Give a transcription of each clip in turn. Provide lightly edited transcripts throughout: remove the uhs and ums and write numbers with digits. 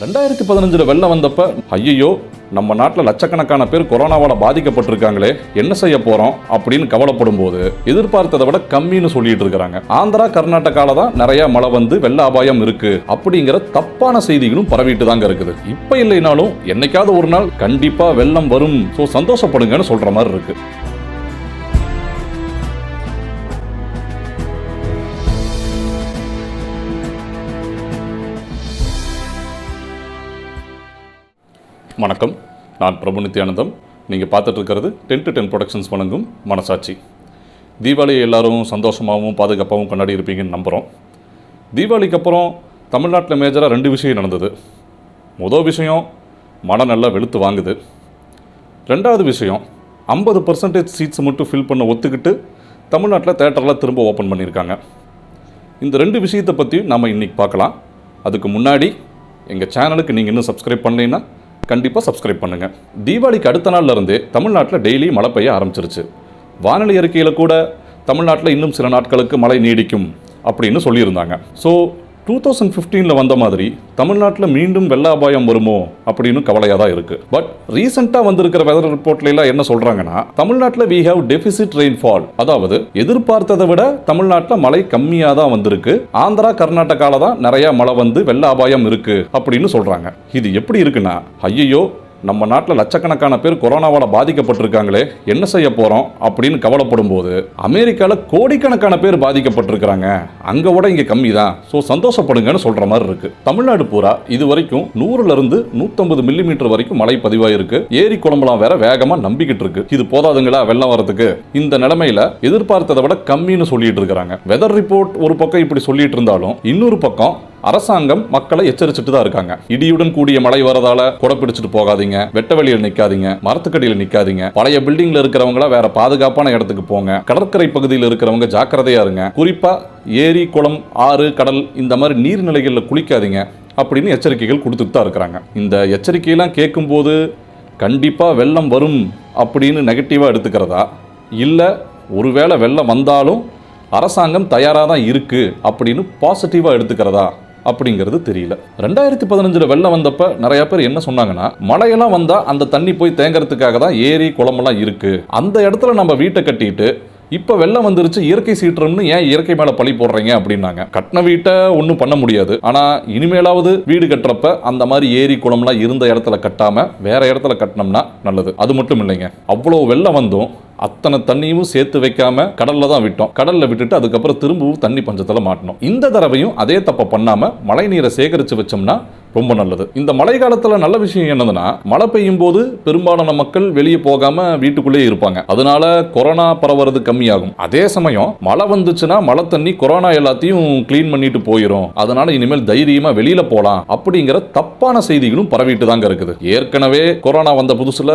2015 வெள்ளம் வந்தப்ப ஐயோ நம்ம நாட்டில் லட்சக்கணக்கான பேர் கொரோனாவால் பாதிக்கப்பட்டிருக்காங்களே என்ன செய்ய போறோம் அப்படின்னு கவலைப்படும் போது எதிர்பார்த்ததை விட கம்மின்னு சொல்லிட்டு இருக்காங்க. ஆந்திரா கர்நாடகால தான் நிறைய மழை வந்து வெள்ள அபாயம் இருக்கு அப்படிங்கிற தப்பான செய்திகளும் பரவிட்டு தாங்க இருக்குது. இப்ப இல்லைனாலும் என்னைக்காவது ஒரு நாள் கண்டிப்பா வெள்ளம் வரும், சோ சந்தோஷப்படுங்கன்னு சொல்ற மாதிரி இருக்கு. வணக்கம், நான் பிரபு நித்யானந்தம். நீங்கள் பார்த்துட்டு இருக்கிறது 10 to 10 ப்ரொடக்ஷன்ஸ் வழங்கும் மனசாட்சி. தீபாவளியை எல்லாரும் சந்தோஷமாகவும் பாதுகாப்பாகவும் கொண்டாடி இருப்பீங்கன்னு நம்புகிறோம். தீபாவளிக்கு அப்புறம் தமிழ்நாட்டில் மேஜராக 2 விஷயம் நடந்தது. முதல் விஷயம், மழை நல்லா வெளுத்து வாங்குது. ரெண்டாவது விஷயம், 50% சீட்ஸ் மட்டும் ஃபில் பண்ண ஒத்துக்கிட்டு தமிழ்நாட்டில் தேட்டரில் திரும்ப ஓப்பன் பண்ணியிருக்காங்க. இந்த 2 விஷயத்தை பற்றி நாம் இன்றைக்கி பார்க்கலாம். அதுக்கு முன்னாடி எங்கள் சேனலுக்கு நீங்கள் இன்னும் சப்ஸ்கிரைப் பண்ணலைன்னா கண்டிப்பாக சப்ஸ்கிரைப் பண்ணுங்கள். தீபாவளிக்கு அடுத்த நாள்லேருந்தே தமிழ்நாட்டில் டெய்லி மழை பெய்ய ஆரம்பிச்சிருச்சு. வானிலை அறிக்கையில் கூட தமிழ்நாட்டில் இன்னும் சில நாட்களுக்கு மழை நீடிக்கும் அப்படின்னு சொல்லியிருந்தாங்க. ஸோ 2015 வந்த மாதிரி தமிழ்நாட்டில் மீண்டும் வெள்ள அபாயம் வருமோ அப்படின்னு கவலையாக தான் இருக்குது. பட் ரீசெண்டாக வந்திருக்கிற வெதர் ரிப்போர்ட்லாம் என்ன சொல்கிறாங்கன்னா, தமிழ்நாட்டில் we have deficit rainfall, அதாவது எதிர்பார்த்ததை விட தமிழ்நாட்டில் மழை கம்மியாக தான் வந்திருக்கு. ஆந்திரா கர்நாடகாவில் தான் நிறையா மழை வந்து வெள்ள அபாயம் இருக்குது அப்படின்னு சொல்கிறாங்க. இது எப்படி இருக்குன்னா, ஐயோ நம்ம நாட்டில் லட்சக்கணக்கான பேர் கொரோனாவால் பாதிக்கப்பட்டிருக்காங்களே என்ன செய்ய போகிறோம் அப்படின்னு கவலைப்படும் போது அமெரிக்காவில் கோடிக்கணக்கான பேர் பாதிக்கப்பட்டிருக்கிறாங்க, அங்கே விட இங்கே கம்மி தான், ஸோ சந்தோஷப்படுங்கன்னு சொல்கிற மாதிரி இருக்குது. தமிழ்நாடு பூரா இது வரைக்கும் 100லிருந்து 150 மில்லிமீட்டர் வரைக்கும் மழை பதிவாயிருக்கு. ஏரி குளம்பலாம் வேற வேகமாக நம்பிக்கிட்டு இருக்கு. இது போதாதுங்களா வெள்ளம் வரதுக்கு? இந்த நிலைமையில எதிர்பார்த்ததை விட கம்மின்னு சொல்லிட்டு இருக்கிறாங்க. வெதர் ரிப்போர்ட் ஒரு பக்கம் இப்படி சொல்லிட்டு இருந்தாலும் இன்னொரு பக்கம் அரசாங்கம் மக்களை எச்சரிச்சுட்டு தான் இருக்காங்க. இடியுடன் கூடிய மழை வரதால கொடை பிடிச்சிட்டு போகாதீங்க, வெட்ட வெளியில் நிக்காதீங்க, மரத்துக்கடியில் நிக்காதீங்க, பழைய பில்டிங்ல இருக்கிறவங்கள வேற பாதுகாப்பான இடத்துக்கு போங்க, கடற்கரை பகுதியில் இருக்கிறவங்க ஜாக்கிரதையா இருங்க, குறிப்பா ஏரி குளம் ஆறு கடல் இந்த மாதிரி நீர்நிலைகளில் குளிக்காதீங்க அப்படின்னு எச்சரிக்கைகள் கொடுத்துட்டு தான் இருக்கிறாங்க. இந்த எச்சரிக்கையெல்லாம் கேட்கும்போது கண்டிப்பா வெள்ளம் வரும் அப்படின்னு நெகட்டிவா எடுத்துக்கிறதா, இல்லை ஒருவேளை வெள்ளம் வந்தாலும் அரசாங்கம் தயாராக தான் இருக்கு அப்படின்னு பாசிட்டிவா எடுத்துக்கிறதா அப்படிங்கிறது தெரியல. 2015 வெள்ளம் வந்தப்ப நிறைய பேர் என்ன சொன்னாங்கன்னா, மழையெல்லாம் வந்தா அந்த தண்ணி போய் தேங்கிறதுக்காக தான் ஏரி குளமெல்லாம் இருக்கு, அந்த இடத்துல நம்ம வீட்டை கட்டிட்டு இப்ப வெள்ளம் வந்துருச்சு இயற்கை சீற்றம்னு ஏன் இயற்கை மேல பழி போடுறீங்க அப்படின்னாங்க. கட்டின வீட்டை ஒன்றும் பண்ண முடியாது, ஆனா இனிமேலாவது வீடு கட்டுறப்ப அந்த மாதிரி ஏரி குளம்லாம் இருந்த இடத்துல கட்டாம வேற இடத்துல கட்டினோம்னா நல்லது. அது மட்டும் இல்லைங்க, அவ்வளவு வெள்ளம் வந்தும் அத்தனை தண்ணியும் சேர்த்து வைக்காம கடல்ல தான் விட்டோம். கடல்ல விட்டுட்டு அதுக்கப்புறம் திரும்பவும் தண்ணி பஞ்சத்துல மாட்டணும். இந்த தடவையும் அதே தப்ப பண்ணாம மழை நீரை சேகரிச்சு வச்சோம்னா ரொம்ப நல்லது. இந்த மழை காலத்துல நல்ல விஷயம் என்னதுன்னா, மழை பெய்யும் போது பெரும்பாலான மக்கள் வெளியே போகாம வீட்டுக்குள்ளே இருப்பாங்க. அதனால கொரோனா பரவுறது கம்மியாகும். அதே சமயம் மழை வந்துச்சுன்னா மழை தண்ணி கொரோனா எல்லாத்தையும் கிளீன் பண்ணிட்டு போயிடும். அதனால இனிமேல் தைரியமா வெளியில போலாம் அப்படிங்கிற தப்பான செய்திகளும் பரவிட்டு தாங்க இருக்குது. ஏற்கனவே கொரோனா வந்த புதுசுல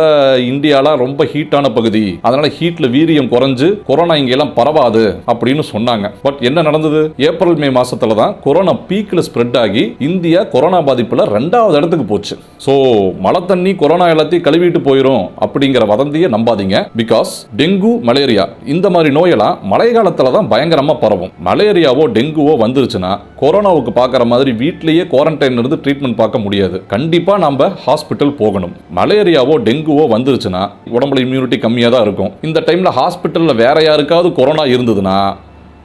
இந்தியால ரொம்ப ஹீட்டான பகுதி, அதனால ஹீட்ல வீரியம் குறைஞ்சு கொரோனா இங்க எல்லாம் பரவாது அப்படின்னு சொன்னாங்க. பட் என்ன நடந்தது? ஏப்ரல் மே மாசத்துல தான் கொரோனா பீக்ல ஸ்ப்ரெட் ஆகி இந்தியா கொரோனா பாதிப்பு 2வது இடத்துக்கு போச்சு. சோ மழை தண்ணி கொரோனா எல்லாத்தையும் கழுவிட்டு போயிடும் அப்படிங்கிற வதந்தியை நம்பாதீங்க. பிகாஸ் டெங்கு மலேரியா இந்த மாதிரி நோயெல்லாம் மழை காலத்துல தான் பயங்கரமா பரவும். மலேரியாவோ டெங்குவோ வந்துருச்சுன்னா கொரோனாவுக்கு பார்க்குற மாதிரி வீட்லயே குவாரண்டைன் இருந்து ட்ரீட்மெண்ட் பார்க்க முடியாது. கண்டிப்பா நம்ம ஹாஸ்பிட்டல் போகணும். மலேரியாவோ டெங்குவோ வந்துருச்சுன்னா உடம்புல இம்யூனிட்டி கம்மியாக தான் இருக்கும். இந்த டைம்ல ஹாஸ்பிட்டல்ல வேற யாருக்காவது கொரோனா இருந்ததுன்னா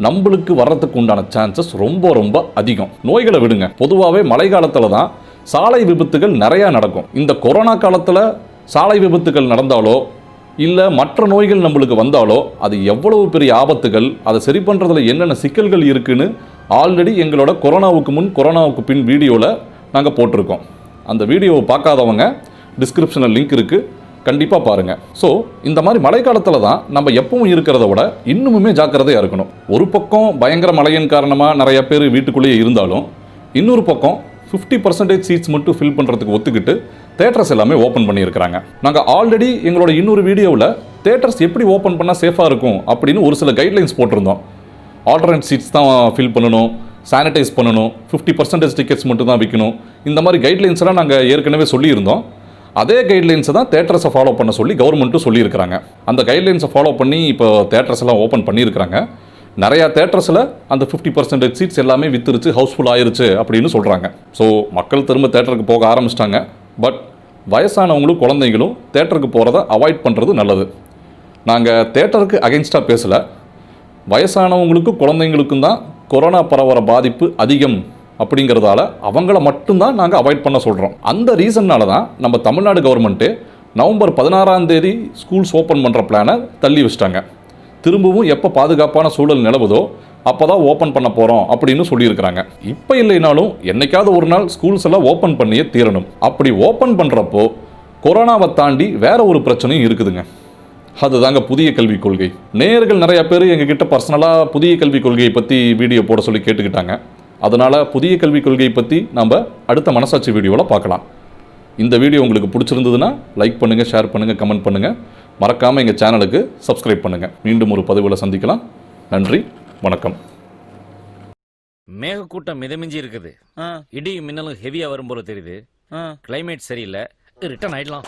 நம்மளுக்கு வர்றதுக்கு உண்டான சான்சஸ் ரொம்ப ரொம்ப அதிகம். நோய்களை விடுங்க, பொதுவாகவே மழை காலத்தில் தான் சாலை விபத்துகள் நிறையா நடக்கும். இந்த கொரோனா காலத்தில் சாலை விபத்துகள் நடந்தாலோ இல்லை மற்ற நோய்கள் நம்மளுக்கு வந்தாலோ அது எவ்வளவு பெரிய ஆபத்துகள், அதை சரி பண்ணுறதுல என்னென்ன சிக்கல்கள் இருக்குன்னு ஆல்ரெடி எங்களோட கொரோனாவுக்கு முன் கொரோனாவுக்கு பின் வீடியோவில் நாங்கள் போட்டிருக்கோம். அந்த வீடியோவை பார்க்காதவங்க டிஸ்கிரிப்ஷனில் லிங்க் இருக்குது, கண்டிப்பாக பாருங்கள். ஸோ இந்த மாதிரி மழை காலத்தில் தான் நம்ம எப்பவும் இருக்கிறத விட இன்னுமுமே ஜாக்கிரதையாக இருக்கணும். ஒரு பக்கம் பயங்கர மழையின் காரணமாக நிறைய பேர் வீட்டுக்குள்ளேயே இருந்தாலும் இன்னொரு பக்கம் 50% சீட்ஸ் மட்டும் ஃபில் பண்ணுறதுக்கு ஒத்துக்கிட்டு தேட்டர்ஸ் எல்லாமே ஓப்பன் பண்ணியிருக்கிறாங்க. நாங்கள் ஆல்ரெடி எங்களோட இன்னொரு வீடியோவில் தேட்டர்ஸ் எப்படி ஓப்பன் பண்ணால் சேஃபாக இருக்கும் அப்படின்னு ஒரு சில கைட்லைன்ஸ் போட்டிருந்தோம். ஆல்டர்னேட் சீட்ஸ் தான் ஃபில் பண்ணணும், சானிடைஸ் பண்ணணும், 50% டிக்கெட்ஸ் மட்டும் தான் விற்கணும், இந்த மாதிரி கைட்லைன்ஸ்லாம் நாங்கள் ஏற்கனவே சொல்லியிருந்தோம். அதே கைட்லைன்ஸை தான் தேட்டர்ஸை ஃபாலோ பண்ண சொல்லி கவர்மெண்ட்டும் சொல்லியிருக்கிறாங்க. அந்த கைட்லைன்ஸை ஃபாலோ பண்ணி இப்போ தேட்டர்ஸ் எல்லாம் ஓப்பன் பண்ணியிருக்கிறாங்க. நிறையா தேட்டர்ஸில் அந்த 50% சீட்ஸ் எல்லாமே வித்துருச்சு, ஹவுஸ்ஃபுல் ஆயிருச்சு அப்படின்னு சொல்கிறாங்க. ஸோ மக்கள் திரும்ப தேட்டருக்கு போக ஆரம்பிச்சிட்டாங்க. பட் வயசானவங்களும் குழந்தைங்களும் தேட்டருக்கு போகிறத அவாய்ட் பண்ணுறது நல்லது. நாங்கள் தேட்டருக்கு அகெயின்ஸ்டாக பேசலை. வயசானவங்களுக்கும் குழந்தைங்களுக்கும் தான் கொரோனா பரவுற பாதிப்பு அதிகம் அப்படிங்கிறதால அவங்கள மட்டும்தான் நாங்கள் அவாய்ட் பண்ண சொல்கிறோம். அந்த ரீசன்னால தான் நம்ம தமிழ்நாடு கவர்மெண்ட்டு நவம்பர் 16ஆம் தேதி ஸ்கூல்ஸ் ஓப்பன் பண்ணுற பிளானை தள்ளி வச்சிட்டாங்க. திரும்பவும் எப்போ பாதுகாப்பான சூழல் நிலவுதோ அப்போ தான் ஓப்பன் பண்ண போகிறோம் அப்படின்னு சொல்லியிருக்கிறாங்க. இப்போ இல்லைனாலும் என்னைக்காவது ஒரு நாள் ஸ்கூல்ஸ் எல்லாம் ஓப்பன் பண்ணியே தீரணும். அப்படி ஓப்பன் பண்ணுறப்போ கொரோனாவை தாண்டி வேற ஒரு பிரச்சனையும் இருக்குதுங்க. அதுதாங்க புதிய கல்விக் கொள்கை. நேயர்கள் நிறைய பேர் எங்ககிட்ட பர்சனலாக புதிய கல்விக் கொள்கையை பற்றி வீடியோ போட சொல்லி கேட்டுக்கிட்டாங்க. அதனால் புதிய கல்விக் கொள்கையை பற்றி நம்ம அடுத்த மனசாட்சி வீடியோவில் பார்க்கலாம். இந்த வீடியோ உங்களுக்கு பிடிச்சிருந்ததுன்னா லைக் பண்ணுங்கள், ஷேர் பண்ணுங்கள், கமெண்ட் பண்ணுங்கள். மறக்காமல் எங்கள் சேனலுக்கு சப்ஸ்கிரைப் பண்ணுங்கள். மீண்டும் ஒரு பதிவில் சந்திக்கலாம். நன்றி, வணக்கம். மேகக்கூட்டம் மிதமிஞ்சி இருக்குது. இடி மின்னலும் ஹெவியா வரும் போல தெரியுது. கிளைமேட் சரியில்லை, ரிட்டர்ன் ஆயிடலாம்.